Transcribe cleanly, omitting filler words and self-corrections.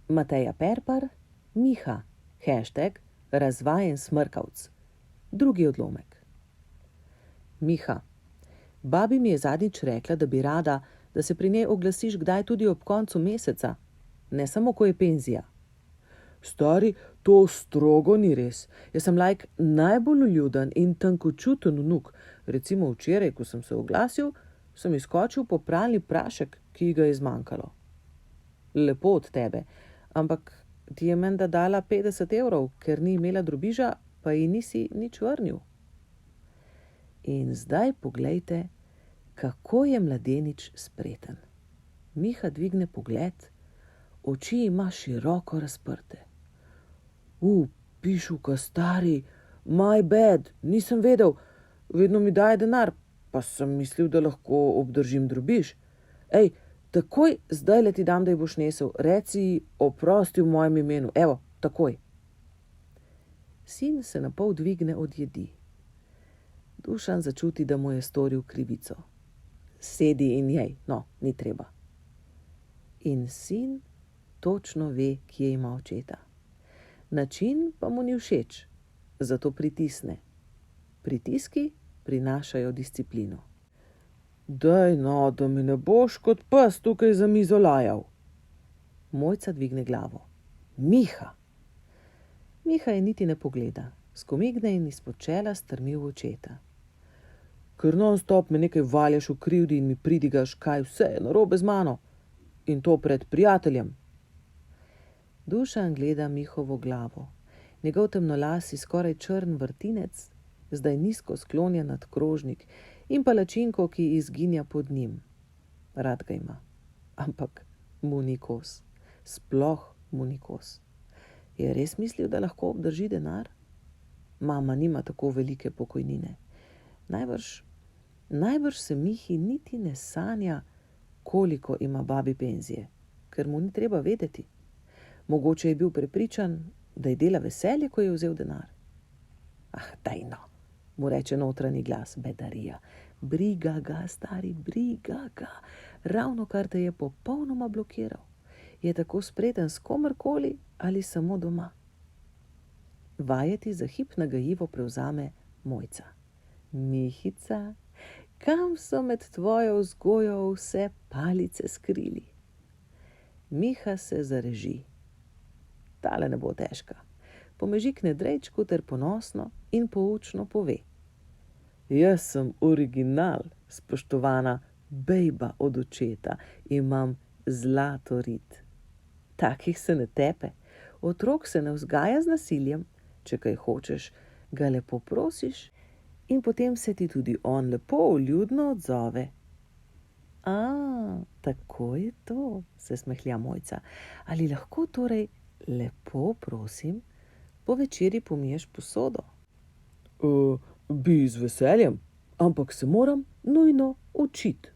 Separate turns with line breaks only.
Mateja Perpar, Miha, #razvajen smrkavc. Drugi odlomek. Miha, babi mi je zadnjič rekla, da bi rada, da se pri njej oglasiš kdaj tudi ob koncu meseca, ne samo, ko je penzija. Stari, to strogo ni res. Jaz sem najbolj vljuden in tankočuten vnuk. Recimo včeraj, ko sem se oglasil, sem izskočil po pralni prašek, ki ga je zmanjkalo. Lepo od tebe, ampak ti je menda dala 50 €, ker ni imela drobiža, pa ji nisi nič vrnil. In zdaj poglejte, kako je mladenič spreten. Miha dvigne pogled, oči ima široko razprte. Pišuka, stari, my bad, nisem vedel, vedno mi daje denar, pa sem mislil, da lahko obdržim drobiž. Ej, takoj zdaj ti dam, da ji boš nesel, reci oprosti v mojem imenu, evo, takoj. Sin se napol dvigne od jedi. Dušan začuti, da mu je storil krivico. Sedi in jej, no, ni treba. In sin točno ve, kje ima očeta. Način pa mu ni všeč, zato pritisne. Pritiski prinašajo disciplino. Daj no, da mi ne boš kot pes tukaj za mizo lajal. Mojca dvigne glavo. Miha! Miha je niti ne pogleda, skomigne in izpod čela strmi v očeta. Ker non-stop me nekaj valjaš v krivdi in mi pridigaš, kaj vse je narobe z mano. In to pred prijateljem. Dušan gleda Mihovo glavo. Njegov temnolasi skoraj črn vrtinec, zdaj nizko sklonjen nad krožnik in palačinko, ki izginja pod njim. Rad ga ima, ampak mu ni kos. Sploh mu ni kos. Je res mislil, da lahko obdrži denar? Mama nima tako velike pokojnine. Najbrž se Mihi niti ne sanja, koliko ima babi penzije, ker mu ni treba vedeti. Mogoče je bil prepričan, da je dela veselje, ko je vzel denar. Daj no, mu reče notranji glas, bedarija. Briga ga, stari, briga ga. Ravno kar te je popolnoma blokiral. Je tako spreten s komerkoli ali samo doma. Vajeti za hip nagajivo prevzame Mojca. Mihica, kam so med tvojo vzgojo vse palice skrili? Miha se zareži. Tale ne bo težka. Pomežikne drejčku ter ponosno in poučno pove. Jaz sem original, spoštovana bejba od očeta, imam zlato rit. Takih se ne tepe, otrok se ne vzgaja z nasiljem, če kaj hočeš, ga lepo prosiš in potem se ti tudi on lepo vljudno odzove. Tako je to, se smehlja Mojca. Ali lahko torej lepo prosim, po večeri pomiješ posodo? Bi z veseljem, ampak se moram nujno učiti.